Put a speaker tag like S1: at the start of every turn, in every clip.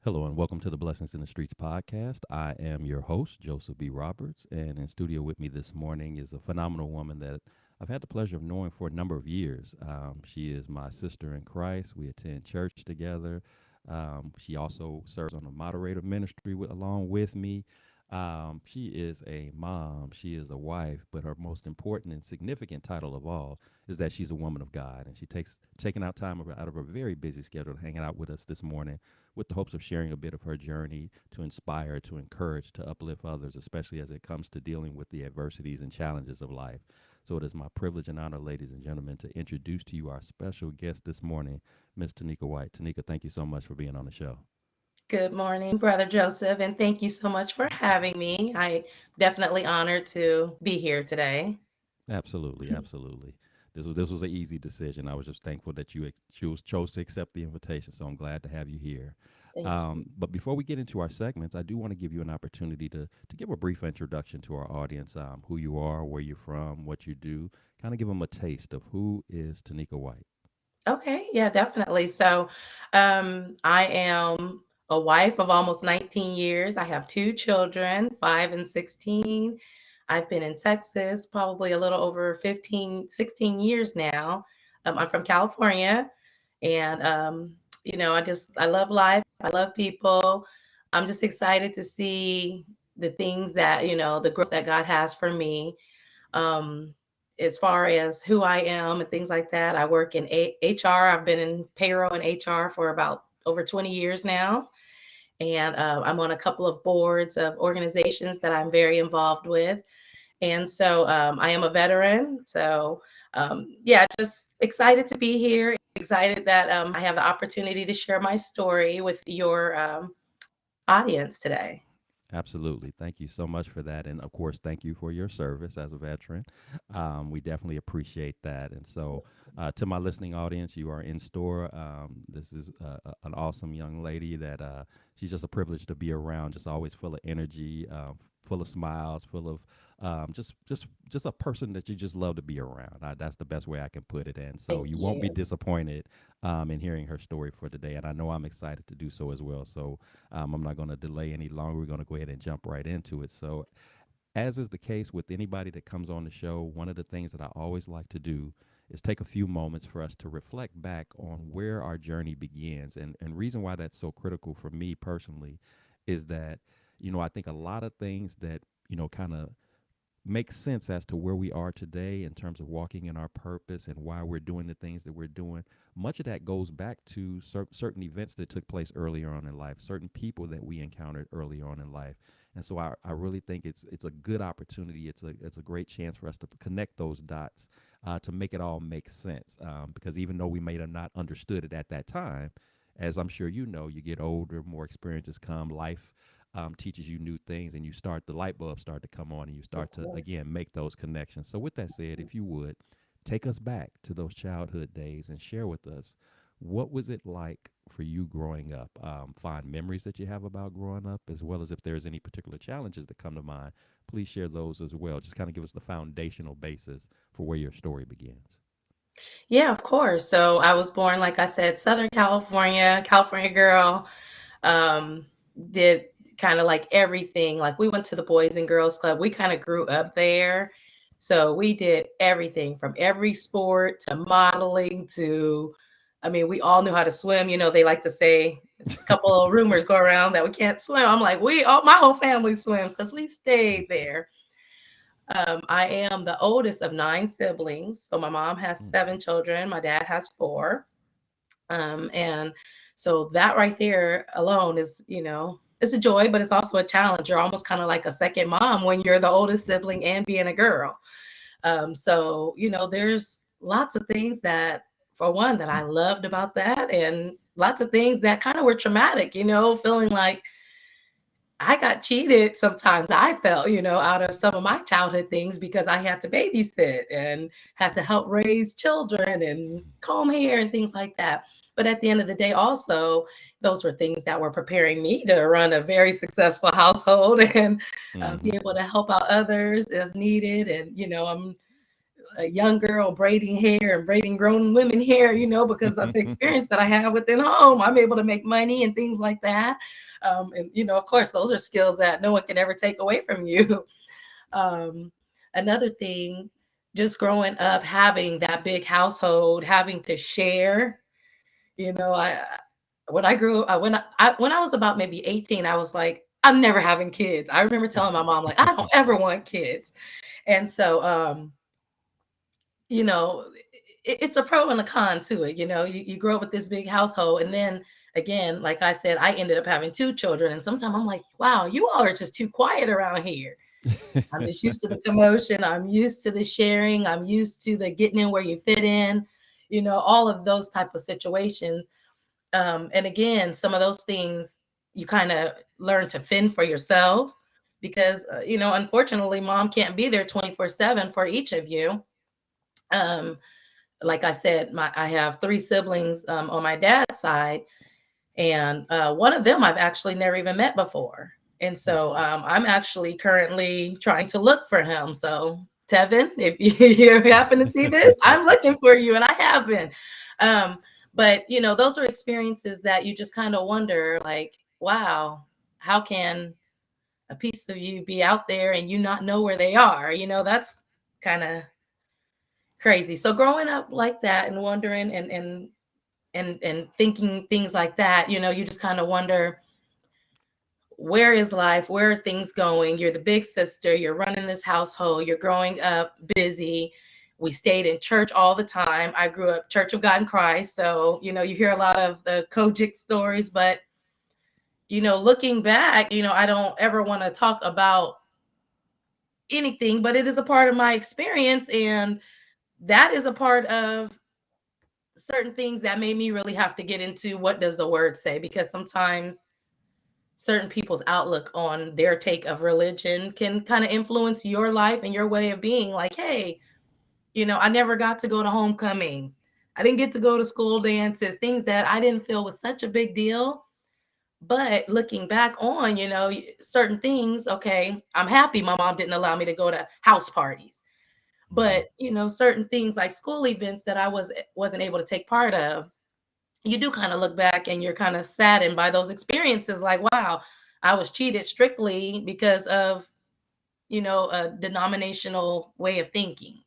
S1: Hello and welcome to the Blessings in the Streets podcast. I am your host, Joseph B. Roberts, and in studio with me this morning is a phenomenal woman that I've had the pleasure of knowing for a number of years. She is my sister in Christ. We attend church together. She also serves on the moderator ministry along with me. She is a mom, she is a wife, but her most important and significant title of all is that she's a woman of God, and she takes taking out time out of her very busy schedule to hang out with us this morning with the hopes of sharing a bit of her journey to inspire, to encourage, to uplift others, especially as it comes to dealing with the adversities and challenges of life. So it is my privilege and honor, ladies and gentlemen, to introduce to you our special guest this morning, Miss Teneka White. Teneka, thank you so much for being on the show.
S2: Good morning, Brother Joseph, and thank you so much for having me. I definitely honored to be here today.
S1: Absolutely, absolutely. This was an easy decision. I was just thankful that you chose to accept the invitation. So I'm glad to have you here.
S2: Thank you.
S1: But before we get into our segments, I do want to give you an opportunity to give a brief introduction to our audience, who you are, where you're from, what you do. Kind of give them a taste of who is Teneka White.
S2: Okay, yeah, definitely. I am a wife of almost 19 years. I have two children, 5 and 16. I've been in Texas probably a little over 15, 16 years now. I'm from California, and I love life. I love people. I'm just excited to see the things that the growth that God has for me. Um, as far as who I am and things like that, I work in HR. I've been in payroll and HR for about over 20 years now. And I'm on a couple of boards of organizations that I'm very involved with. And so I am a veteran. Yeah, just excited to be here. Excited that I have the opportunity to share my story with your audience today.
S1: Absolutely. Thank you so much for that. And of course, thank you for your service as a veteran. We definitely appreciate that. And so, to my listening audience, you are in store. This is an awesome young lady that she's just a privilege to be around, just always full of energy, full of smiles, full of just a person that you just love to be around. That's the best way I can put it. And so
S2: Thank
S1: you won't be
S2: you.
S1: disappointed in hearing her story for today. And I know I'm excited to do so as well. So I'm not going to delay any longer. We're going to go ahead and jump right into it. So, as is the case with anybody that comes on the show, one of the things that I always like to do is take a few moments for us to reflect back on where our journey begins. And reason why that's so critical for me personally is that, I think a lot of things that, kind of makes sense as to where we are today in terms of walking in our purpose and why we're doing the things that we're doing. Much of that goes back to certain events that took place earlier on in life, certain people that we encountered early on in life. And so I really think it's a good opportunity. It's a great chance for us to connect those dots to make it all make sense. Because even though we may have not understood it at that time, as I'm sure you know, you get older, more experiences come, life teaches you new things, and the light bulbs start to come on, and you
S2: Of
S1: start to
S2: course.
S1: again make those connections. So, with that said, if you would take us back to those childhood days and share with us what was it like for you growing up. Find memories that you have about growing up, as well as if there's any particular challenges that come to mind. Please share those as well. Just kind of give us the foundational basis for where your story begins.
S2: Yeah, of course. So I was born, like I said, Southern California, California girl. Um, did kind of like everything. Like we went to the Boys and Girls Club. We kind of grew up there. So we did everything from every sport to modeling to, I mean, we all knew how to swim. They like to say a couple of rumors go around that we can't swim. I'm like, my whole family swims because we stayed there. I am the oldest of nine siblings. So my mom has
S1: Mm,
S2: seven children, my dad has four. And so that right there alone is, it's a joy, but it's also a challenge. You're almost kind of like a second mom when you're the oldest
S1: mhm,
S2: sibling and being a girl. There's lots of things that, for one, that I loved about that, and lots of things that kind of were traumatic, feeling like I got cheated sometimes. I felt, out of some of my childhood things because I had to babysit and had to help raise children and comb hair and things like that. But at the end of the day, also, those were things that were preparing me to run a very successful household and be
S1: mhm,
S2: able to help out others as needed. And, a young girl braiding hair and braiding grown women hair, because of the experience that I have within home. I'm able to make money and things like that. And, of course, those are skills that no one can ever take away from you. Um, Another thing, just growing up, having that big household, having to share, I when I grew when I was about maybe 18, I was like, I'm never having kids. I remember telling my mom, like, I don't ever want kids. And so, you know, it's a pro and a con to it. You grow up with this big household, and then again, like I said, I ended up having two children, and sometimes I'm like, wow, you all are just too quiet around here. I'm just used to the commotion. I'm used to the sharing. I'm used to the getting in where you fit in, all of those type of situations. And again, some of those things you kind of learn to fend for yourself because, unfortunately, mom can't be there 24/7 for each of you. Um, like I said, I have three siblings on my dad's side, and one of them I've actually never even met before. And so I'm actually currently trying to look for him. So Tevin, if you happen to see this, I'm looking for you, and I have been. Um, but those are experiences that you just kind of wonder, like, wow, how can a piece of you be out there and you not know where they are? That's kind of crazy. So growing up like that and wondering and thinking things like that, you just kind of wonder, where is life? Where are things going? You're the big sister, you're running this household, you're growing up busy. We stayed in church all the time. I grew up Church of God in Christ. So, you hear a lot of the Kojic stories, but looking back, I don't ever want to talk about anything, but it is a part of my experience. And that is a part of certain things that made me really have to get into what does the word say, because sometimes certain people's outlook on their take of religion can kind of influence your life and your way of being. Like, hey, I never got to go to homecomings, I didn't get to go to school dances, things that I didn't feel was such a big deal. But looking back on, certain things, okay, I'm happy my mom didn't allow me to go to house parties.
S1: Hmm.
S2: But certain things like school events that I wasn't able to take part of, you do kind of look back and you're kind of saddened by those experiences. Like, wow, I was cheated strictly because of, a denominational way of thinking.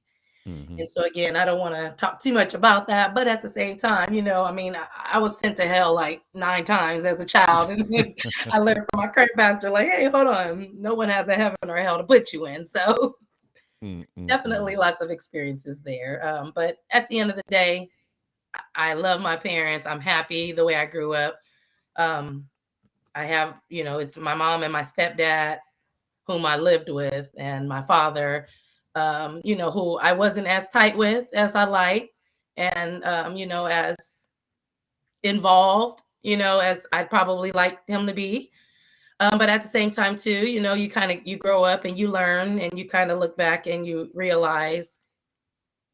S1: Hmm.
S2: And so again, I don't want to talk too much about that, but at the same time, I mean, I was sent to hell like 9 times as a child, and then I learned from my current pastor, like, hey, hold on, no one has a heaven or hell to put you in. So definitely
S1: Mm-mm-mm.
S2: lots of experiences there. But at the end of the day, I love my parents. I'm happy the way I grew up. Um, I have, it's my mom and my stepdad whom I lived with, and my father, who I wasn't as tight with as I like, and, as involved, as I'd probably like him to be. But at the same time, too, you grow up and you learn and you kind of look back and you realize,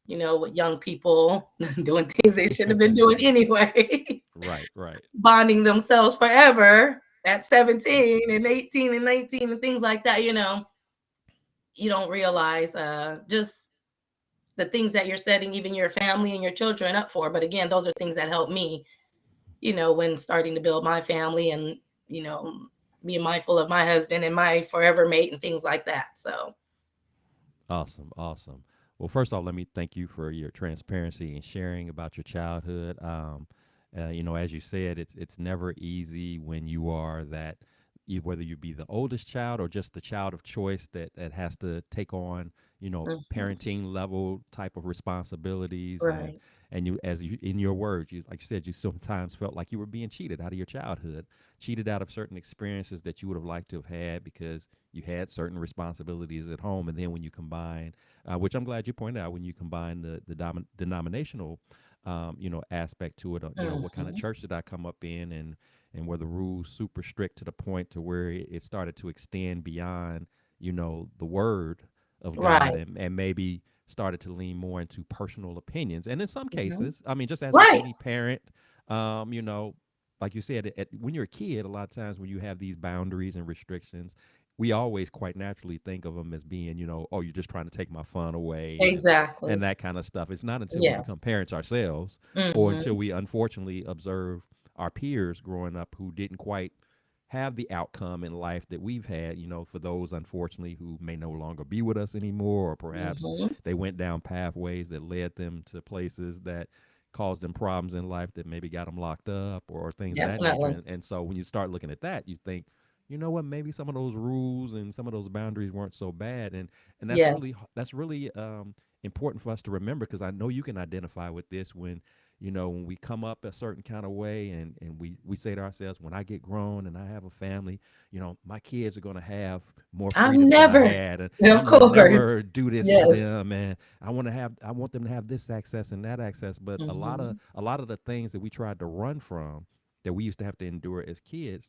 S2: what young people doing things they shouldn't have been doing anyway.
S1: Right, right.
S2: Bonding themselves forever at 17 and 18 and 19 and things like that, you don't realize just the things that you're setting even your family and your children up for. But again, those are things that help me, when starting to build my family and, you know, being mindful of my husband and my forever mate and things like that. So,
S1: Awesome, awesome. Well, first off, let me thank you for your transparency and sharing about your childhood. As you said, it's never easy when you are that, whether you be the oldest child or just the child of choice that has to take on,
S2: mhm,
S1: parenting level type of responsibilities, and
S2: right.
S1: you, as you in your words, you, like you said, you sometimes felt like you were being cheated out of your childhood, cheated out of certain experiences that you would have liked to have had because you had certain responsibilities at home. And then when you combine, which I'm glad you pointed out, when you combine the denominational, aspect to it, what kind of
S2: Hmm.
S1: church did I come up in, and were the rules super strict to the point to where it started to extend beyond, the word of God,
S2: Right.
S1: and maybe started to lean more into personal opinions. And in some
S2: Hmm.
S1: cases, I mean, just as with
S2: Right.
S1: any parent, um, you know, like you said, when you're a kid, a lot of times when you have these boundaries and restrictions, we always quite naturally think of them as being, oh, you're just trying to take my fun away and
S2: Exactly.
S1: that kind of stuff. It's not until we
S2: Yes.
S1: become parents ourselves or until
S2: Mhm.
S1: we unfortunately observe our peers growing up who didn't quite have the outcome in life that we've had, for those unfortunately who may no longer be with us anymore, or perhaps
S2: Mhm.
S1: they went down pathways that led them to places that caused them problems in life that maybe got them locked up or things of that nature.
S2: Definitely.
S1: And so when you start looking at that, you think, you know what, maybe some of those rules and some of those boundaries weren't so bad. And
S2: Yes.
S1: that's really important for us to remember, because I know you can identify with this when we come up a certain kind of way, and we say to ourselves, when I get grown and I have a family, my kids are going to have more
S2: I'm
S1: freedom than I
S2: never
S1: had, and
S2: of
S1: I'm going to
S2: course.
S1: never do this to
S2: Yes.
S1: them, and I want them to have this access and that access. But
S2: Mhm.
S1: a lot of the things that we tried to run from, that we used to have to endure as kids,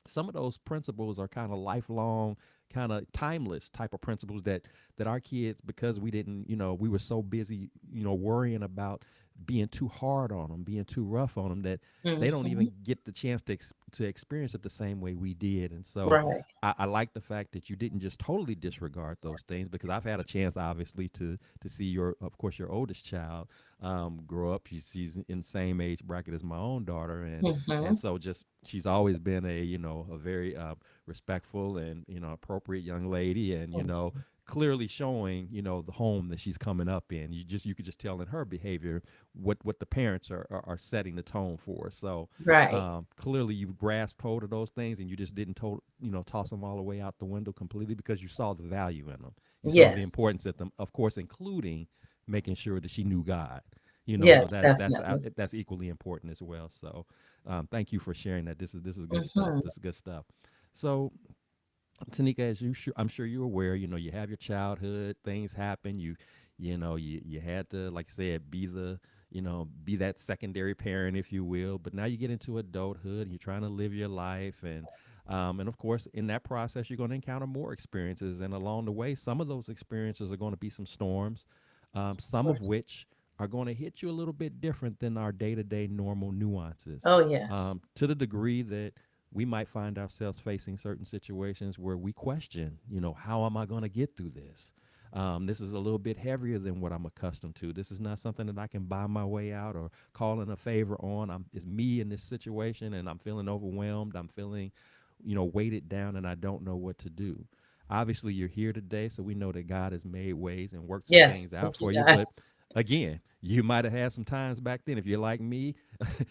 S1: some of those principles are kind of lifelong, kind of timeless type of principles that our kids, because we didn't, we were so busy, worrying about being too hard on them, being too rough on them, that they don't
S2: Mhm.
S1: even get the chance to experience it the same way we did. And so
S2: Right.
S1: I like the fact that you didn't just totally disregard those things, because I've had a chance, obviously, to see of course, your oldest child grow up. She's in the same age bracket as my own daughter, and
S2: Mhm.
S1: so just she's always been a very respectful and appropriate young lady, and
S2: Thank you.
S1: clearly showing the home that she's coming up in. You could just tell in her behavior what the parents are setting the tone for. So
S2: Right.
S1: clearly you've grasped hold of those things, and you just didn't toss them all the way out the window completely, because you saw the value in them. You saw the
S2: Yes.
S1: importance of them, of course, including making sure that she knew God. So
S2: Yes, definitely.
S1: that's equally important as well. So thank you for sharing that. This is good stuff.
S2: Mhm.
S1: This is good stuff. So Tanika, as I'm sure you're aware, you have your childhood, things happen. You had to, like I said, be that secondary parent, if you will. But now you get into adulthood, and you're trying to live your life, and of course, in that process, you're going to encounter more experiences, and along the way, some of those experiences are going to be some storms,
S2: Of
S1: some of
S2: course.
S1: which are going to hit you a little bit different than our day-to-day normal nuances,
S2: Oh, yes.
S1: to the degree that we might find ourselves facing certain situations where we question, how am I going to get through this? This is a little bit heavier than what I'm accustomed to. This is not something that I can buy my way out or call in a favor on. It's me in this situation, and I'm feeling overwhelmed. I'm feeling, weighted down, and I don't know what to do. Obviously, you're here today, so we know that God has made ways and worked some
S2: Yes.
S1: things out
S2: Thank you,
S1: for you.
S2: God.
S1: But again, you might have had some times back then, if you're like me,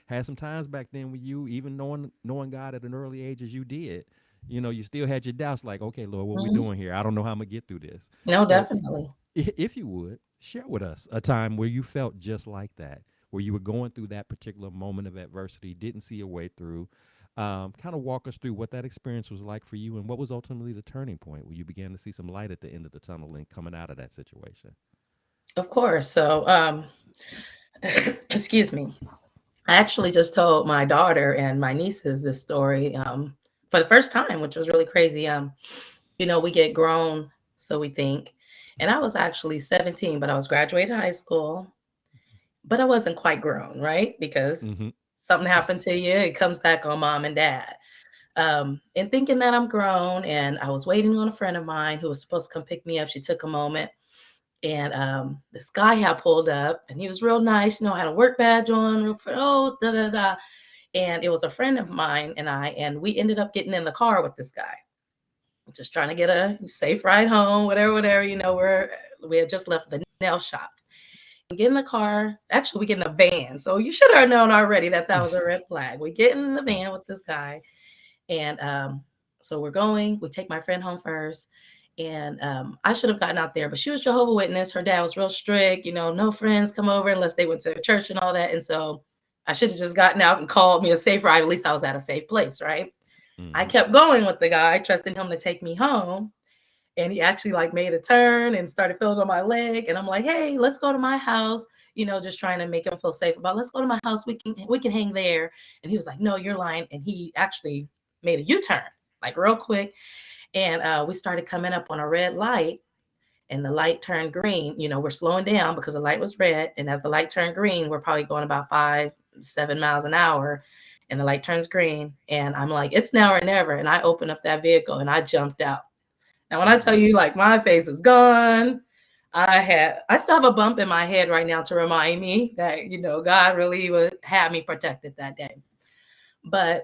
S1: had some times back then with you, even knowing God at an early age as you did, you still had your doubts, like, okay, Lord, what we
S2: Mhm.
S1: doing here? I don't know how I'm gonna get through this.
S2: No,
S1: So
S2: definitely.
S1: if you would share with us a time where you felt just like that, where you were going through that particular moment of adversity, didn't see a way through. Kind of walk us through what that experience was like for you, and what was ultimately the turning point where you began to see some light at the end of the tunnel and coming out of that situation.
S2: Of course. So, excuse me. I actually just told my daughter and my nieces this story for the first time, which was really crazy. We get grown, so we think. And I was actually 17, but I was graduating high school, but I wasn't quite grown, right? Because
S1: Mm-hmm.
S2: something happened to you, it comes back on mom and dad. And thinking that I'm grown, and I was waiting on a friend of mine who was supposed to come pick me up. She took a moment, and this guy had pulled up, and he was real nice, had a work badge on, oh, da da da. And it was a friend of mine and we ended up getting in the car with this guy, just trying to get a safe ride home, whatever, whatever. We had just left the nail shop. We get in the car. Actually, we get in the van. So you should have known already that that was a red flag. We get in the van with this guy, and so we're going. We take my friend home first. And I should have gotten out there, but she was Jehovah Witness. Her dad was real strict, no friends come over unless they went to church and all that. And so I should have just gotten out and called me a safe ride. At least I was at a safe place, right? I
S1: Mm-hmm.
S2: kept going with the guy, trusting him to take me home. And he actually like made a turn and started feeling on my leg. And I'm like, hey, let's go to my house, just trying to make him feel safe about, let's go to my house. We can hang there. And he was like, no, you're lying. And he actually made a U-turn, like real quick. And we started coming up on a red light, and the light turned green. We're slowing down because the light was red. And as the light turned green, we're probably going about 7 miles an hour. And the light turns green. And I'm like, it's now or never. And I opened up that vehicle and I jumped out. Now, when I tell
S1: Mm-hmm.
S2: you, like, my face is gone, I still have a bump in my head right now to remind me that, God really would have me protected that day. But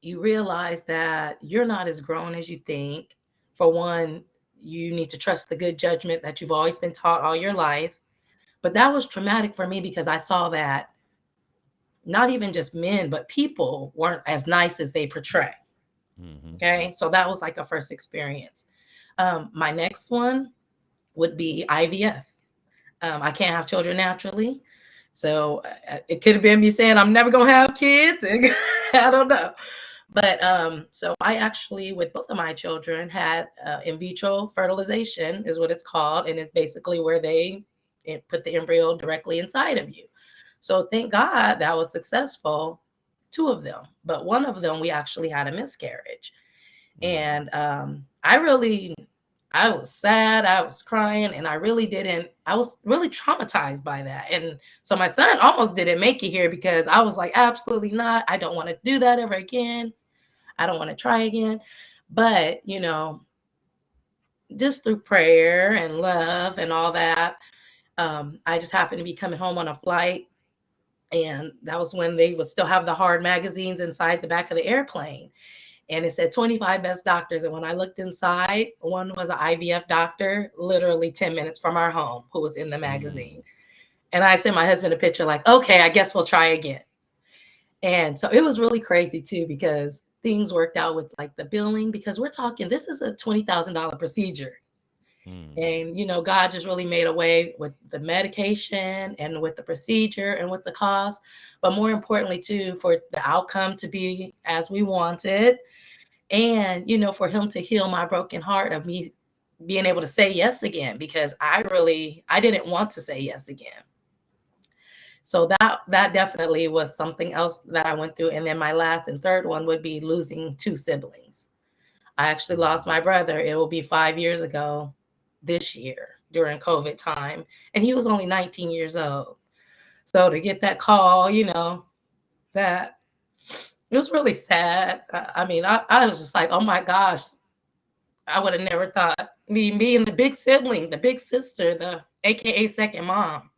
S2: you realize that you're not as grown as you think. For one, you need to trust the good judgment that you've always been taught all your life. But that was traumatic for me because I saw that not even just men, but people weren't as nice as they portray.
S1: Mm-hmm.
S2: Okay. So that was like a first experience. My next one would be IVF. I can't have children naturally. So it could have been me saying I'm never going to have kids. And I don't know. But so I actually, with both of my children, had in vitro fertilization, is what it's called. And it's basically where they put the embryo directly inside of you. So thank God that was successful, two of them. But one of them, we actually had a miscarriage.
S1: Mm-hmm.
S2: And I was sad, I was crying, and I was really traumatized by that. And so my son almost didn't make it here because I was like, absolutely not. I don't want to do that ever again. I don't want to try again. But, just through prayer and love and all that, I just happened to be coming home on a flight. And that was when they would still have the hard magazines inside the back of the airplane. And it said 25 best doctors. And when I looked inside, one was an IVF doctor, literally 10 minutes from our home, who was in the
S1: Mm-hmm.
S2: magazine. And I sent my husband a picture, like, okay, I guess we'll try again. And so it was really crazy too, because things worked out with like the billing, because we're talking, this is a $20,000 procedure.
S1: Mm-hmm.
S2: And, God just really made a way with the medication and with the procedure and with the cost. But more importantly, too, for the outcome to be as we wanted. And, for him to heal my broken heart of me being able to say yes again, because I didn't want to say yes again. So that definitely was something else that I went through. And then my last and third one would be losing two siblings. I actually lost
S1: Mm-hmm.
S2: my brother. It will be 5 years ago this year during COVID time. And he was only 19 years old. So to get that call, that it was really sad. I mean, I was just like, oh my gosh, I would have never thought me being the big sibling, the big sister, the AKA second mom.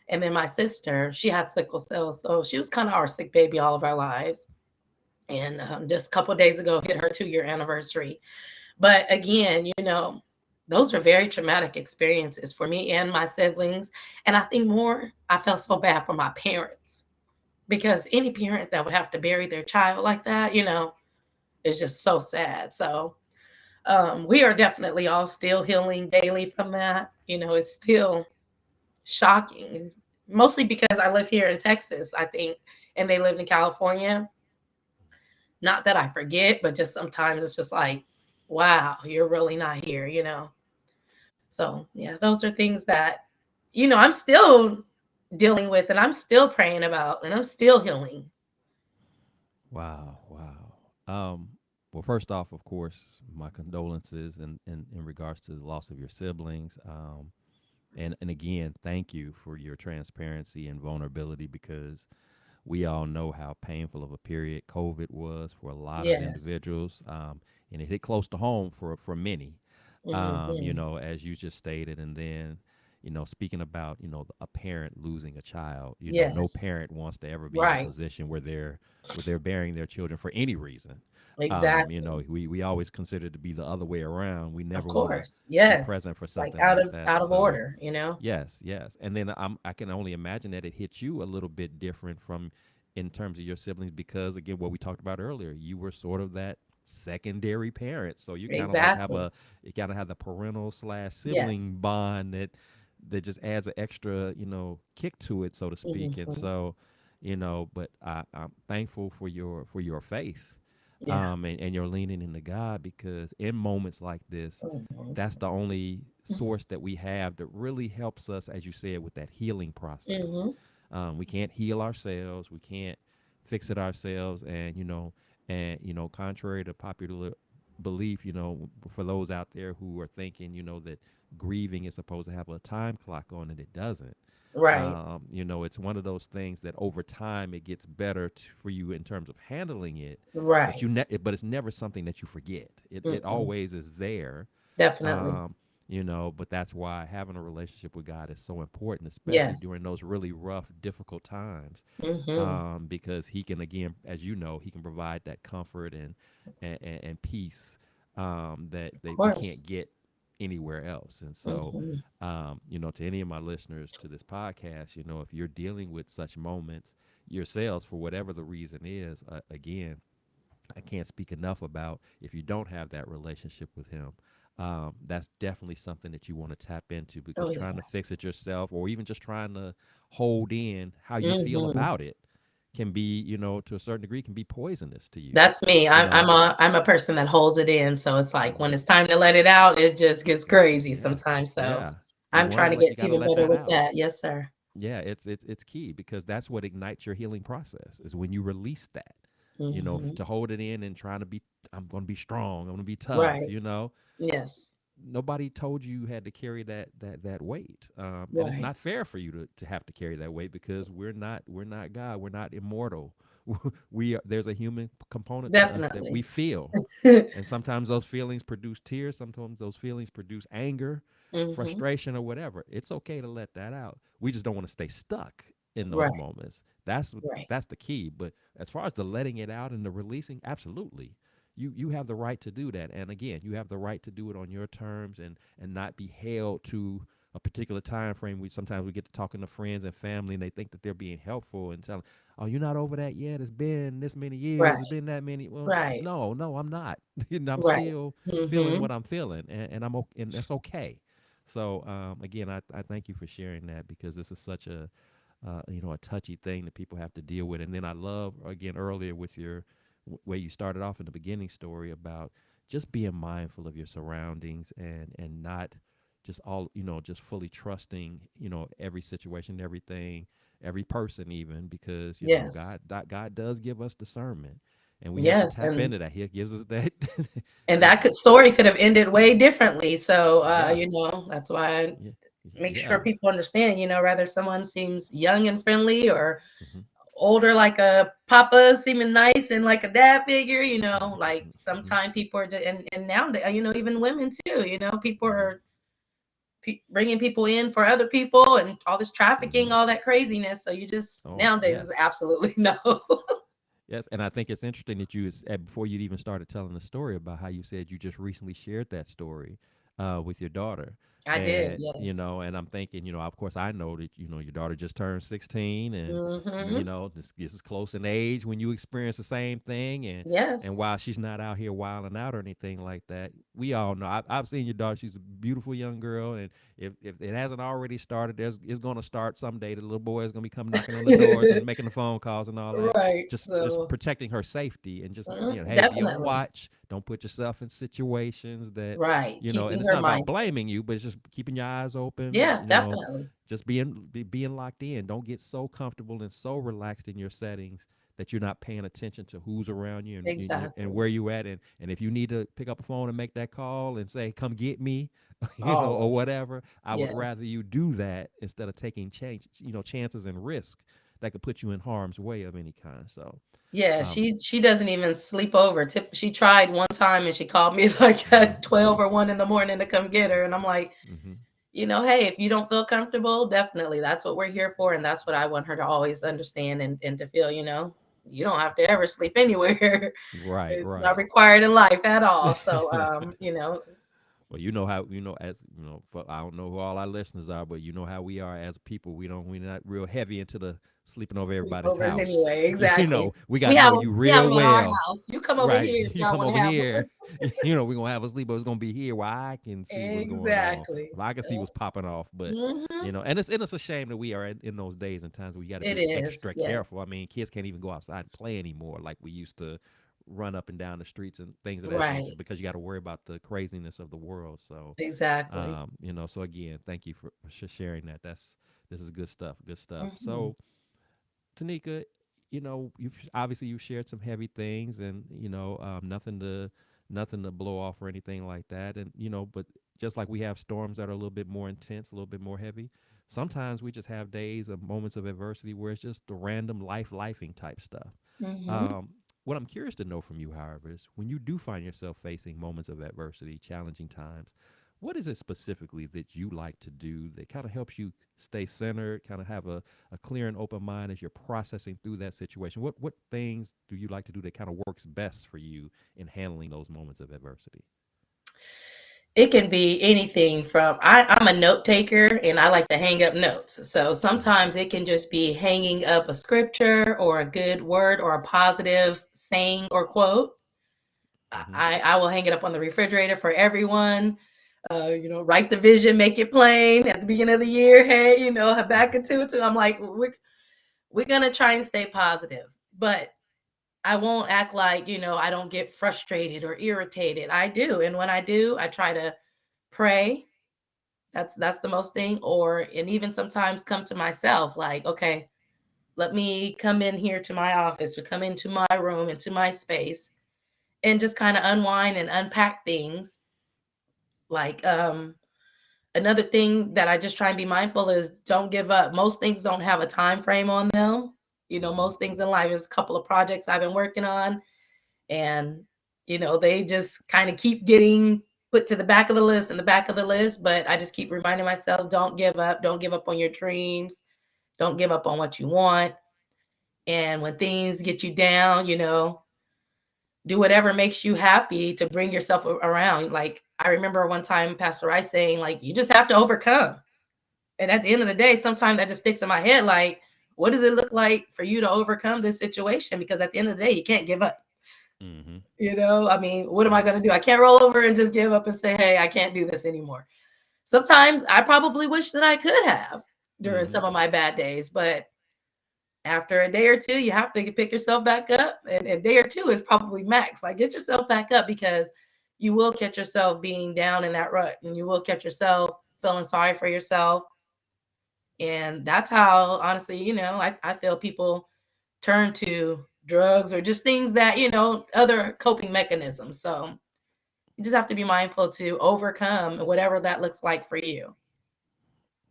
S2: And then my sister, she had sickle cell. So she was kind of our sick baby all of our lives. And just a couple of days ago hit her 2-year anniversary. But again, those are very traumatic experiences for me and my siblings. And I think more, I felt so bad for my parents, because any parent that would have to bury their child like that, is just so sad. So we are definitely all still healing daily from that. It's still shocking, mostly because I live here in Texas, I think, and they lived in California. Not that I forget, but just sometimes it's just like, wow, you're really not here. So, yeah, those are things that, I'm still dealing with and I'm still praying about and I'm still healing.
S1: Wow, wow. Well, first off, of course, my condolences in regards to the loss of your siblings. And again, thank you for your transparency and vulnerability, because we all know how painful of a period COVID was for a lot of
S2: Yes.
S1: individuals, and it hit close to home for many.
S2: Hmm.
S1: As you just stated, and then speaking about a parent losing a child. No
S2: Yes.
S1: parent wants to ever be in a
S2: Right.
S1: position where they're bearing their children for any reason.
S2: Exactly.
S1: We always consider it to be the other way around. We
S2: Of
S1: never want to
S2: course.
S1: be
S2: Yes.
S1: present for
S2: Like
S1: something like that.
S2: out of
S1: So
S2: order.
S1: yes, yes. And then I can only imagine that it hits you a little bit different from in terms of your siblings, because again, what we talked about earlier, you were sort of that secondary parent. So you kind of like have
S2: Exactly.
S1: a you kind of have the parental slash
S2: Yes.
S1: sibling bond that just adds an extra, kick to it, so to speak. And
S2: Hmm.
S1: so, but I'm thankful for your faith,
S2: Yeah.
S1: and your leaning into God, because in moments like this,
S2: Hmm.
S1: that's the only source that we have that really helps us, as you said, with that healing process.
S2: Hmm.
S1: We can't heal ourselves. We can't fix it ourselves. And contrary to popular belief, for those out there who are thinking, that grieving is supposed to have a time clock on it, it doesn't.
S2: Right.
S1: It's one of those things that over time it gets better for you in terms of handling it, but
S2: Right.
S1: but it's never something that you forget. It
S2: Mm-mm.
S1: always is there.
S2: Definitely.
S1: um, but that's why having a relationship with God is so important, especially
S2: Yes.
S1: during those really rough, difficult times,
S2: Mm-hmm.
S1: because He can, again, as you know, He can provide that comfort and peace, that
S2: Of
S1: we can't
S2: course.
S1: get anywhere else. And so,
S2: Mm-hmm.
S1: to any of my listeners to this podcast, if you're dealing with such moments yourselves for whatever the reason is, again, I can't speak enough about if you don't have that relationship with Him. That's definitely something that you want to tap into, because
S2: Oh
S1: trying to
S2: yeah.
S1: fix it yourself, or even just trying to hold in how you feel
S2: Mm-hmm.
S1: about it, can be, to a certain degree, can be poisonous to you.
S2: That's me.
S1: You
S2: I'm
S1: know,
S2: a person that holds it in. So it's like when
S1: hmm
S2: it's time to let it out, it just gets crazy
S1: yeah,
S2: sometimes. So
S1: yeah. You
S2: I'm
S1: want to
S2: trying to
S1: let you
S2: get
S1: got to
S2: even
S1: let
S2: better
S1: that
S2: with
S1: out.
S2: that. Yes, sir.
S1: Yeah, it's key, because that's what ignites your healing process, is when you release that.
S2: Mm-hmm.
S1: To hold it in and trying to be, I'm going to be strong, I'm going to be tough.
S2: Right. Yes.
S1: Nobody told you had to carry that weight, and it's
S2: Right.
S1: not fair for you to have to carry that weight, because we're not God, we're not immortal. There's a human component to us that we
S2: Definitely.
S1: feel, and sometimes those feelings produce tears, sometimes those feelings produce anger,
S2: Mm-hmm.
S1: frustration, or whatever. It's okay to let that out. We just don't want to stay stuck in those
S2: Right.
S1: moments. that's
S2: Right.
S1: that's the key. But as far as the letting it out and the releasing, absolutely, you have the right to do that. And again, you have the right to do it on your terms, and not be held to a particular time frame. We get to talking to friends and family, and they think that they're being helpful and telling, oh, you're not over that yet, it's been this many years, it's
S2: Right.
S1: been that many. Well,
S2: Right.
S1: no, I'm not. I'm
S2: Right.
S1: still feeling
S2: Mm-hmm.
S1: what I'm feeling, and and that's okay. So, again, I thank you for sharing that, because this is such a touchy thing that people have to deal with. And then I love, again, earlier with your way you started off in the beginning story about just being mindful of your surroundings, and not just just fully trusting, every situation, everything, every person, even, because
S2: Yes.
S1: God does give us discernment, and we have to
S2: Yes.
S1: tap into that. He gives us that
S2: And
S1: that
S2: that story could have ended way differently. So
S1: yeah,
S2: that's why I
S1: yeah,
S2: make sure
S1: yeah.
S2: people understand, whether someone seems young and friendly or
S1: hmm
S2: older like a papa seeming nice and like a dad figure, like
S1: hmm
S2: sometimes people are and now even women too, people
S1: hmm
S2: are bringing people in for other people and all this
S1: hmm
S2: trafficking, all that craziness. So you just
S1: oh
S2: nowadays is
S1: yes.
S2: absolutely no.
S1: Yes, and I think it's interesting that before you even started telling the story, about how you said you just recently shared that story with your daughter,
S2: I did,
S1: and
S2: yes.
S1: and I'm thinking, of course, I know that your daughter just turned 16, and
S2: Hmm.
S1: this is close in age when you experience the same thing, and
S2: Yes.
S1: while she's not out here wilding out or anything like that, we all know, I've seen your daughter. She's a beautiful young girl, and if it hasn't already started, it's going to start someday. The little boy is going to be coming knocking on the doors and making the phone calls and all that.
S2: Right.
S1: Just
S2: So
S1: protecting her safety, and just hey, be on
S2: definitely.
S1: watch. Don't put yourself in situations that
S2: Right.
S1: and
S2: Keeping
S1: it's
S2: her
S1: not about
S2: mindful.
S1: blaming you, but it's just keeping your eyes open.
S2: Yeah, definitely.
S1: Just being locked in. Don't get so comfortable and so relaxed in your settings that you're not paying attention to who's around you, and
S2: Exactly.
S1: where you at, and if you need to pick up a phone and make that call and say, come get me, or
S2: Always.
S1: whatever, I would
S2: Yes.
S1: rather you do that instead of taking chances and risk that could put you in harm's way of any kind. So,
S2: Yeah,
S1: um,
S2: she doesn't even sleep over. She tried one time and she called me like
S1: mhm,
S2: at 12 or 1 in the morning to come get her. And I'm like,
S1: mhm,
S2: hey, if you don't feel comfortable, definitely that's what we're here for. And that's what I want her to always understand and to feel, you don't have to ever sleep anywhere.
S1: right,
S2: It's not
S1: right.
S2: required in life at all. So,
S1: Well, how as I don't know who all our listeners are, but you know how we are as people. We're not real heavy into the sleeping over everybody's
S2: sleepovers
S1: house.
S2: anyway. Exactly.
S1: We got to know you
S2: We have
S1: real
S2: them in our
S1: well,
S2: house. You come over
S1: right?
S2: here if
S1: You
S2: y'all
S1: come
S2: want to
S1: over
S2: have them.
S1: here. We're gonna have a sleepover. It's gonna be here where I can see what's going on.
S2: Exactly.
S1: Well, I can see what's popping off, but
S2: Hmm.
S1: and it's a shame that we are in those days and times where we got to
S2: It
S1: be
S2: is.
S1: extra
S2: Yes.
S1: careful. I mean, kids can't even go outside and play anymore like we used to, run up and down the streets and things of that nature,
S2: Right.
S1: because you got to worry about the craziness of the world. So,
S2: Exactly.
S1: so again, thank you for sharing that. This is good stuff. Good stuff.
S2: Hmm.
S1: So, Tanika, you've shared some heavy things, and nothing to blow off or anything like that, and but just like we have storms that are a little bit more intense, a little bit more heavy, sometimes we just have days of moments of adversity where it's just the random lifing type stuff.
S2: Hmm.
S1: Um, what I'm curious to know from you, however, is when you do find yourself facing moments of adversity, challenging times, what is it specifically that you like to do that kind of helps you stay centered, kind of have a clear and open mind as you're processing through that situation? What things do you like to do that kind of works best for you in handling those moments of adversity?
S2: It can be anything from I'm a note taker and I like to hang up notes. So
S1: Mm-hmm.
S2: sometimes it can just be hanging up a scripture or a good word or a positive saying or quote.
S1: Mm-hmm.
S2: I will hang it up on the refrigerator for everyone. Write the vision, make it plain at the beginning of the year. Hey, Habakkuk 2:2. I'm like, we're gonna try and stay positive, but I won't act like, I don't get frustrated or irritated. I do. And when I do, I try to pray. That's the most thing. And even sometimes come to myself, like, okay, let me come in here to my office or come into my room, into my space, and just kind of unwind and unpack things. Like, another thing that I just try and be mindful is don't give up. Most things don't have a time frame on them.
S1: Mm-hmm.
S2: Most things in life. There's a couple of projects I've been working on, and they just kind of keep getting put to the back of the list and the back of the list. But I just keep reminding myself, don't give up. Don't give up on your dreams. Don't give up on what you want. And when things get you down, do whatever makes you happy to bring yourself around. Like, I remember one time Pastor Rice saying, like, you just have to overcome. And at the end of the day, sometimes that just sticks in my head. Like, what does it look like for you to overcome this situation? Because at the end of the day, you can't give up.
S1: Mm-hmm.
S2: I mean, what am I
S1: Right.
S2: going to do? I can't roll over and just give up and say, hey, I can't do this anymore. Sometimes I probably wish that I could have during
S1: Mm-hmm.
S2: some of my bad days, but after a day or two, you have to pick yourself back up. And a day or two is probably max. Like, get yourself back up, because you will catch yourself being down in that rut, and you will catch yourself feeling sorry for yourself. And that's how, honestly, I feel people turn to drugs or just things that, other coping mechanisms. So you just have to be mindful to overcome whatever that looks like for you.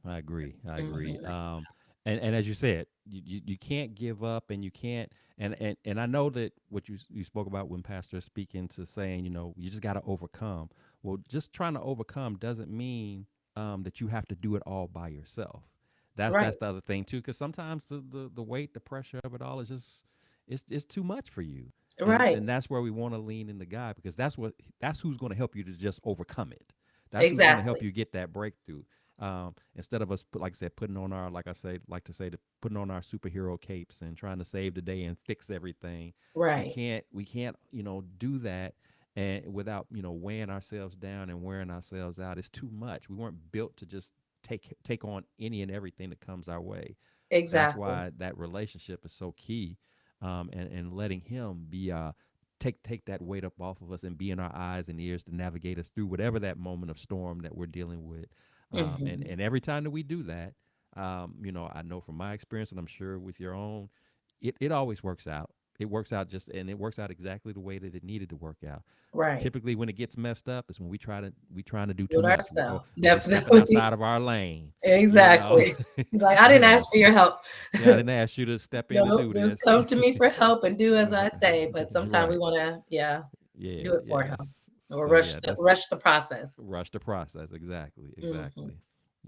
S1: I agree. I agree.
S2: Mhm.
S1: And as you said, you can't give up, and you can't. And I know that what you spoke about when Pastor is speaking to saying, you just got to overcome. Well, just trying to overcome doesn't mean that you have to do it all by yourself.
S2: Right.
S1: That's the other thing too, because sometimes the weight, the pressure of it all is just it's too much for you,
S2: Right.
S1: and that's where we want to lean into God, because that's who's going to help you to just overcome it. That's who's going to help
S2: Exactly.
S1: you get that breakthrough. Instead of us, like I said, putting on our, like I say, like to say, putting on our superhero capes and trying to save the day and fix everything.
S2: Right.
S1: We can't, do that and without, weighing ourselves down and wearing ourselves out. It's too much. We weren't built to just take on any and everything that comes our way. That's
S2: Exactly.
S1: why that relationship is so key, and letting Him be take that weight up off of us and be in our eyes and ears to navigate us through whatever that moment of storm that we're dealing with. And
S2: Hmm.
S1: and every time that we do that, I know from my experience, and I'm sure with your own, it always works out. It works out it works out exactly the way that it needed to work out.
S2: Right.
S1: Typically, when it gets messed up, is when we trying to do too
S2: With
S1: much,
S2: ourselves.
S1: or we stepping
S2: Definitely.
S1: outside of our lane. You know,
S2: Exactly. He's like, I
S1: you
S2: didn't
S1: know.
S2: ask for your help.
S1: Yeah, I didn't ask you to step in to
S2: No,
S1: do
S2: just
S1: this.
S2: come to me for help and do as I say. But sometimes we
S1: Right.
S2: want to, yeah,
S1: Yeah.
S2: do it for him
S1: Yes.
S2: or
S1: So yeah, that's
S2: rush the process.
S1: rush the process. Exactly.
S2: Hmm.
S1: Exactly.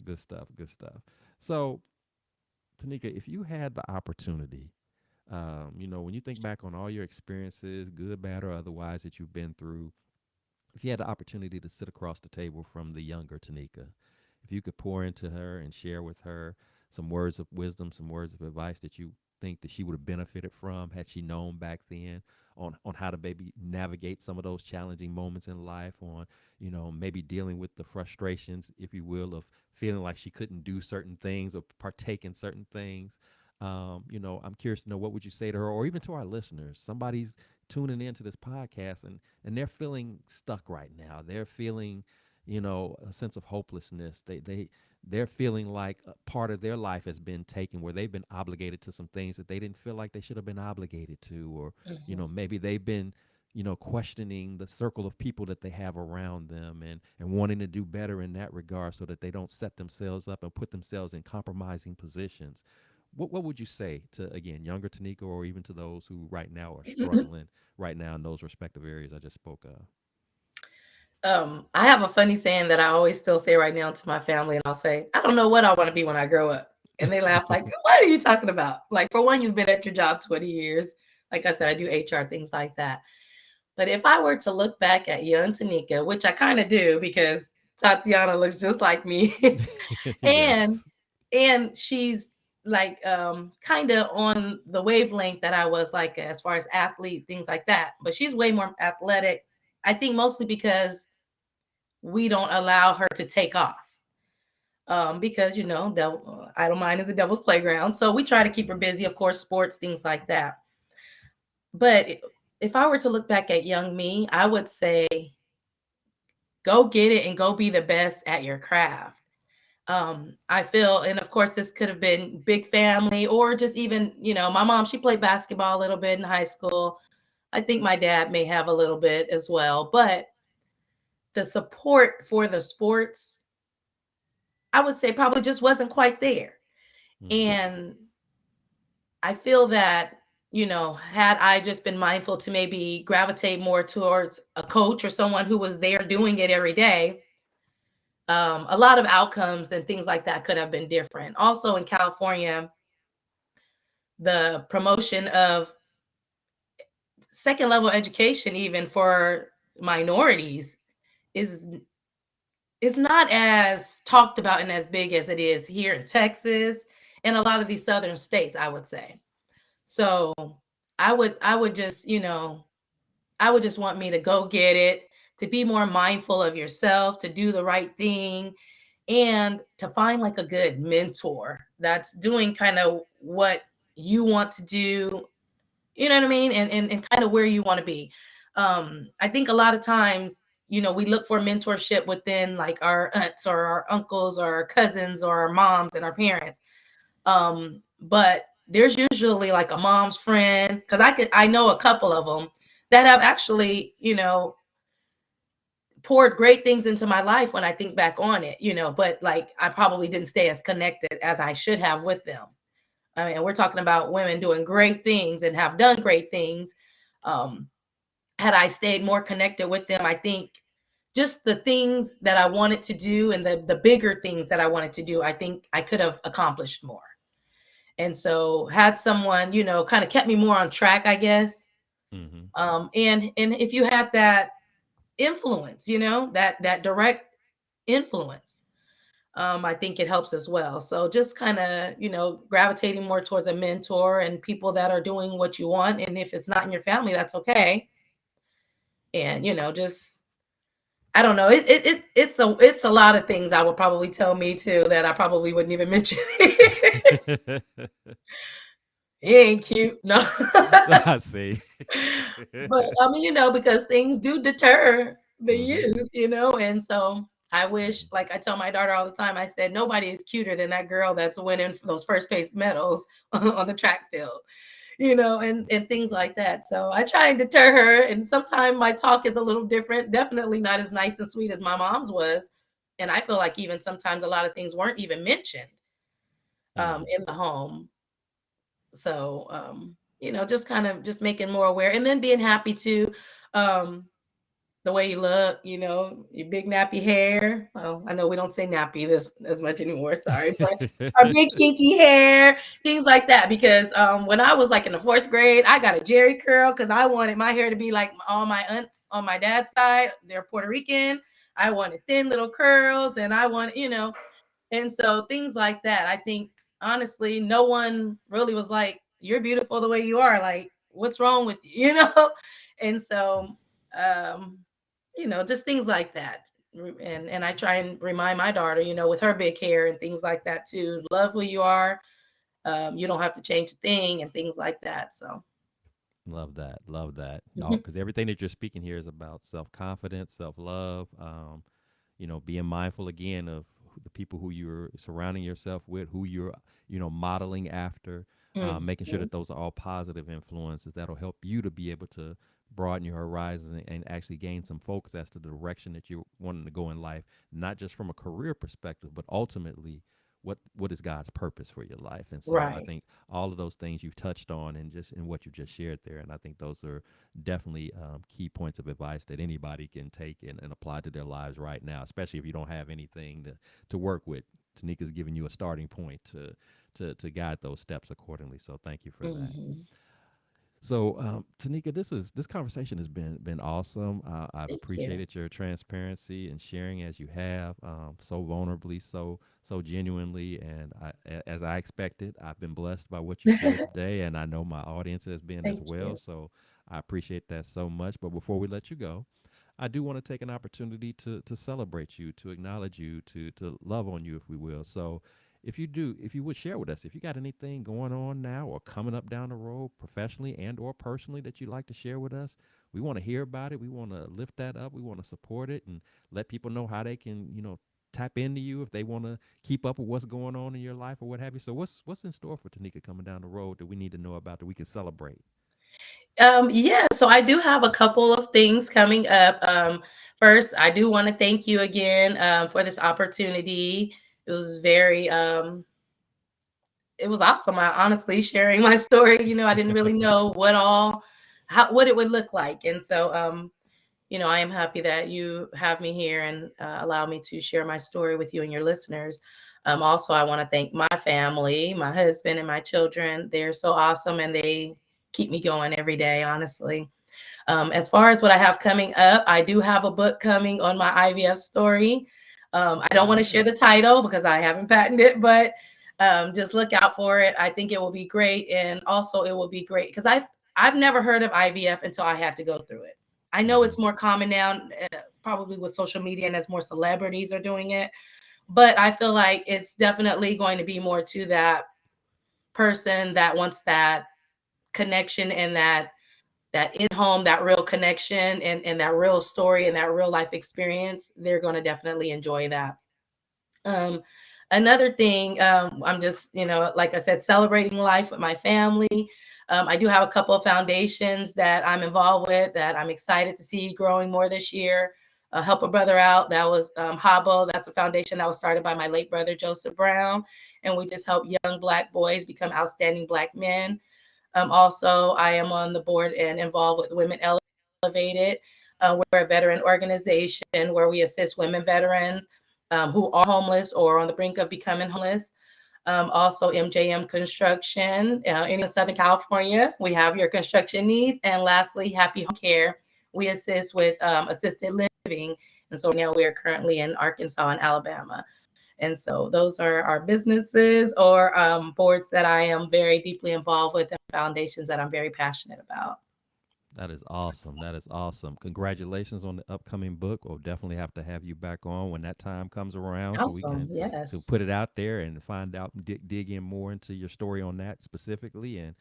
S1: Good stuff. Good stuff. So, Tanika, if you had the opportunity, when you think back on all your experiences, good, bad, or otherwise, that you've been through, if you had the opportunity to sit across the table from the younger Tanika, if you could pour into her and share with her some words of wisdom, some words of advice that you think that she would have benefited from had she known back then, on how to maybe navigate some of those challenging moments in life, on maybe dealing with the frustrations, if you will, of feeling like she couldn't do certain things or partake in certain things. I'm curious to know, what would you say to her, or even to our listeners? Somebody's tuning into this podcast, and they're feeling stuck right now. They're feeling, a sense of hopelessness. They're feeling like a part of their life has been taken, where they've been obligated to some things that they didn't feel like they should have been obligated to, or
S2: Hmm.
S1: maybe they've been questioning the circle of people that they have around them, and wanting to do better in that regard so that they don't set themselves up and put themselves in compromising positions. What would you say to, again, younger Tanika, or even to those who right now are struggling right now in those respective areas I just spoke of?
S2: I have a funny saying that I always still say right now to my family, and I'll say, I don't know what I want to be when I grow up. And they laugh like, what are you talking about? Like, for one, you've been at your job 20 years. Like I said, I do HR, things like that. But if I were to look back at young Tanika, which I kind of do because Tatiana looks just like me, and
S1: Yes.
S2: and she's like kind of on the wavelength that I was, like as far as athlete, things like that. But she's way more athletic. I think mostly because we don't allow her to take off. Because idle mind is a devil's playground. So we try to keep her busy, of course, sports, things like that. But if I were to look back at young me, I would say go get it and go be the best at your craft. I feel, and of course, this could have been big family or just even, my mom, she played basketball a little bit in high school. I think my dad may have a little bit as well, but the support for the sports, I would say probably just wasn't quite there.
S1: Mm-hmm.
S2: And I feel that, had I just been mindful to maybe gravitate more towards a coach or someone who was there doing it every day, a lot of outcomes and things like that could have been different. Also in California, the promotion of second level education, even for minorities, is is not as talked about and as big as it is here in Texas and a lot of these southern states, I would say. So I would just, I would just want me to go get it, to be more mindful of yourself, to do the right thing, and to find like a good mentor that's doing kind of what you want to do, you know what I mean? And kind of where you want to be. I think a lot of times, we look for mentorship within like our aunts or our uncles or our cousins or our moms and our parents. But there's usually like a mom's friend, because I know a couple of them that have actually, poured great things into my life when I think back on it, but like I probably didn't stay as connected as I should have with them. I mean, we're talking about women doing great things and have done great things. Um, had I stayed more connected with them, I think just the things that I wanted to do and the bigger things that I wanted to do, I think I could have accomplished more. And so had someone, kind of kept me more on track, I guess.
S1: Mm-hmm.
S2: And if you had that influence, that direct influence, I think it helps as well. So just kind of, gravitating more towards a mentor and people that are doing what you want. And if it's not in your family, that's okay. And just I don't know. It's a lot of things I would probably tell me too that I probably wouldn't even mention. He ain't cute, no.
S1: I see.
S2: But I mean, because things do deter the
S1: Mm-hmm.
S2: youth, and so I wish, like I tell my daughter all the time, I said, nobody is cuter than that girl that's winning those first place medals on the track field, and things like that. So I try and deter her. And sometimes my talk is a little different, definitely not as nice and sweet as my mom's was. And I feel like even sometimes a lot of things weren't even mentioned
S1: Mm-hmm.
S2: in the home. So, just kind of just making more aware and then being happy to, um, the way you look, your big nappy hair. Well, I know we don't say nappy this as much anymore, sorry, but our big kinky hair, things like that. Because when I was like in the fourth grade, I got a Jerry curl because I wanted my hair to be like all my aunts on my dad's side. They're Puerto Rican. I wanted thin little curls, and I wanted, and so things like that. I think honestly, no one really was like, "You're beautiful the way you are." Like, what's wrong with you? And so, um, just things like that. And I try and remind my daughter, with her big hair and things like that too. Love who you are. You don't have to change a thing and things like that. So,
S1: Love that. Love that. Y'all, because everything that you're speaking here is about self confidence, self love. Being mindful again of the people who you're surrounding yourself with, who you're, modeling after, making sure
S2: mhm.
S1: that those are all positive influences that'll help you to be able to broaden your horizons and actually gain some focus as to the direction that you're wanting to go in life, not just from a career perspective, but ultimately what is God's purpose for your life. And so I
S2: Right.
S1: think all of those things you've touched on and just in what you just shared there, and I think those are definitely key points of advice that anybody can take and apply to their lives right now, especially if you don't have anything to work with. Tanika's giving you a starting point to guide those steps accordingly. So thank you for that.
S2: Hmm.
S1: So, Tanika, this conversation has been awesome. I've
S2: Thank you.
S1: appreciated your transparency and sharing as you have, so vulnerably, so genuinely, and as I expected, I've been blessed by what you shared today, and I know my audience has been as
S2: Thank
S1: well.
S2: you.
S1: So, I appreciate that so much. But before we let you go, I do want to take an opportunity to celebrate you, to acknowledge you, to love on you, if we will. So, if you would share with us, if you got anything going on now or coming up down the road, professionally and or personally, that you'd like to share with us, we want to hear about it. We want to lift that up. We want to support it and let people know how they can, tap into you if they want to keep up with what's going on in your life or what have you. So, what's in store for Tanika coming down the road that we need to know about that we can celebrate?
S2: Yeah, so I do have a couple of things coming up. First, I do want to thank you again for this opportunity. It was very it was awesome. I honestly sharing my story. I didn't really know what it would look like, and so I am happy that you have me here and allow me to share my story with you and your listeners. Also, I want to thank my family, my husband, and my children. They're so awesome, and they keep me going every day. Honestly. As far as what I have coming up, I do have a book coming on my IVF story. I don't
S1: Oh,
S2: want to share
S1: nice.
S2: the title because I haven't patented it, but just look out for it. I think it will be great, and also it will be great because I've never heard of IVF until I had to go through it. I know
S1: Mm-hmm.
S2: it's more common now, probably with social media and as more celebrities are doing it, but I feel like it's definitely going to be more to that person that wants that connection and that in home, that real connection and that real story and that real life experience. They're going to definitely enjoy that. um, Another thing, I'm just, like I said, celebrating life with my family. I do have a couple of foundations that I'm involved with that I'm excited to see growing more this year. Help a brother out. That was Habo. That's a foundation that was started by my late brother Joseph Brown, and we just help young Black boys become outstanding Black men. Also, I am on the board and involved with Women Elevated. We're a veteran organization where we assist women veterans who are homeless or on the brink of becoming homeless. Also, MJM Construction, in Southern California, we have your construction needs. And lastly, Happy Home Care. We assist with assisted living. And so now we are currently in Arkansas and Alabama. And so those are our businesses or boards that I am very deeply involved with and foundations that I'm very passionate about.
S1: That is awesome. That is awesome. Congratulations on the upcoming book. We'll definitely have to have you back on when that time comes around so we
S2: Awesome.
S1: can to
S2: Yes.
S1: put it out there and find out dig in more into your story on that specifically and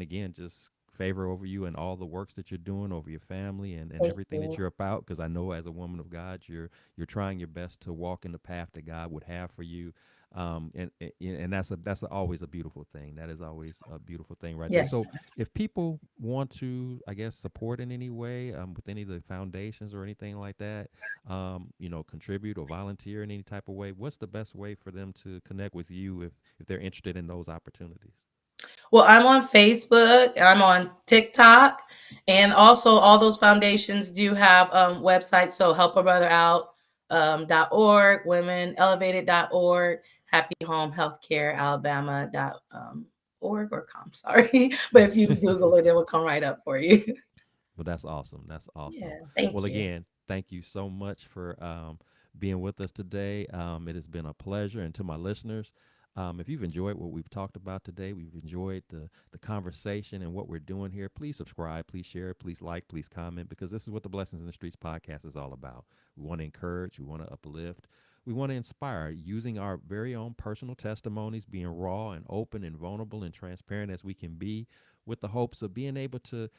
S1: again just favor over you and all the works that you're doing over your family and
S2: Thank
S1: everything that
S2: you.
S1: you're about because I know as a woman of God you're trying your best to walk in the path that God would have for you and that's always a beautiful thing. That is always a beautiful thing right there.
S2: Yes.
S1: So if people want to, I guess, support in any way with any of the foundations or anything like that, contribute or volunteer in any type of way, what's the best way for them to connect with you if they're interested in those opportunities?
S2: Well, I'm on Facebook, I'm on TikTok, and also all those foundations do have websites. So help a brother out .org, womenelevated.org, Happy Home Healthcare Alabama .org or com. Sorry, but if you Google it, it will come right up for you.
S1: Well, that's awesome. That's
S2: Yeah,
S1: awesome. Well,
S2: thank you.
S1: again, thank you so much for being with us today. It has been a pleasure. And to my listeners, if you've enjoyed what we've talked about today, we've enjoyed the conversation and what we're doing here, please subscribe, please share, please like, please comment, because this is what the Blessings in the Streets podcast is all about. We want to encourage, we want to uplift, we want to inspire using our very own personal testimonies, being raw and open and vulnerable and transparent as we can be, with the hopes of being able to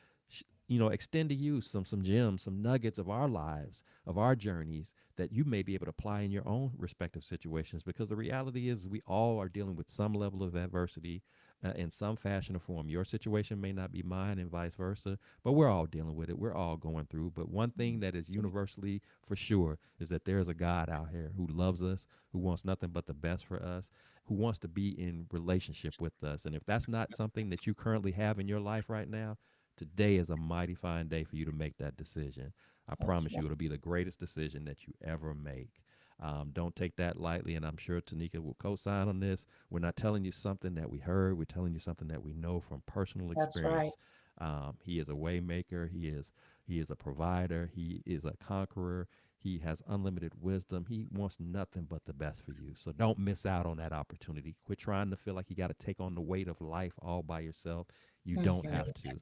S1: extend to you some gems, some nuggets of our lives, of our journeys that you may be able to apply in your own respective situations. Because the reality is, we all are dealing with some level of adversity in some fashion or form. Your situation may not be mine, and vice versa, but we're all dealing with it. We're all going through. But one thing that is universally for sure is that there's a God out here who loves us, who wants nothing but the best for us, who wants to be in relationship with us. And if that's not something that you currently have in your life right now, today is a mighty fine day for you to make that decision. I
S2: That's
S1: promise
S2: right.
S1: you, it'll be the greatest decision that you ever make. Don't take that lightly, and I'm sure Tanika will co-sign on this. We're not telling you something that we heard. We're telling you something that we know from personal
S2: That's right.
S1: experience. He is a waymaker. He is a provider. He is a conqueror. He has unlimited wisdom. He wants nothing but the best for you. So don't miss out on that opportunity. Quit trying to feel like you got to take on the weight of life all by yourself. You don't
S2: Mhm.
S1: have to.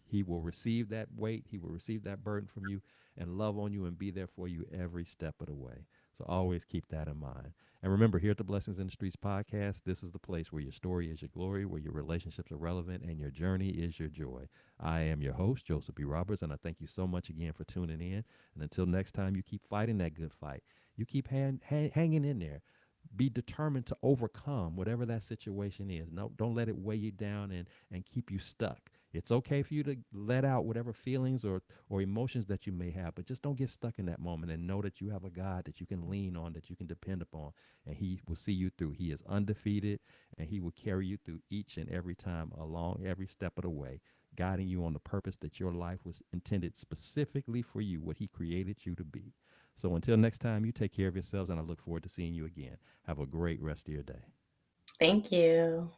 S1: He will receive that weight. He will receive that burden from you and love on you and be there for you every step of the way. So always keep that in mind. And remember, here at the Blessings in the Streets podcast, this is the place where your story is your glory, where your relationships are relevant, and your journey is your joy. I am your host, Joseph B. Roberts, and I thank you so much again for tuning in. And until next time, you keep fighting that good fight. You keep hanging in there. Be determined to overcome whatever that situation is. No, don't let it weigh you down and keep you stuck. It's okay for you to let out whatever feelings or emotions that you may have, but just don't get stuck in that moment and know that you have a God that you can lean on, that you can depend upon, and He will see you through. He is undefeated, and He will carry you through each and every time along every step of the way, guiding you on the purpose that your life was intended specifically for you, what He created you to be. So until next time, you take care of yourselves, and I look forward to seeing you again. Have a great rest of your day.
S2: Thank you.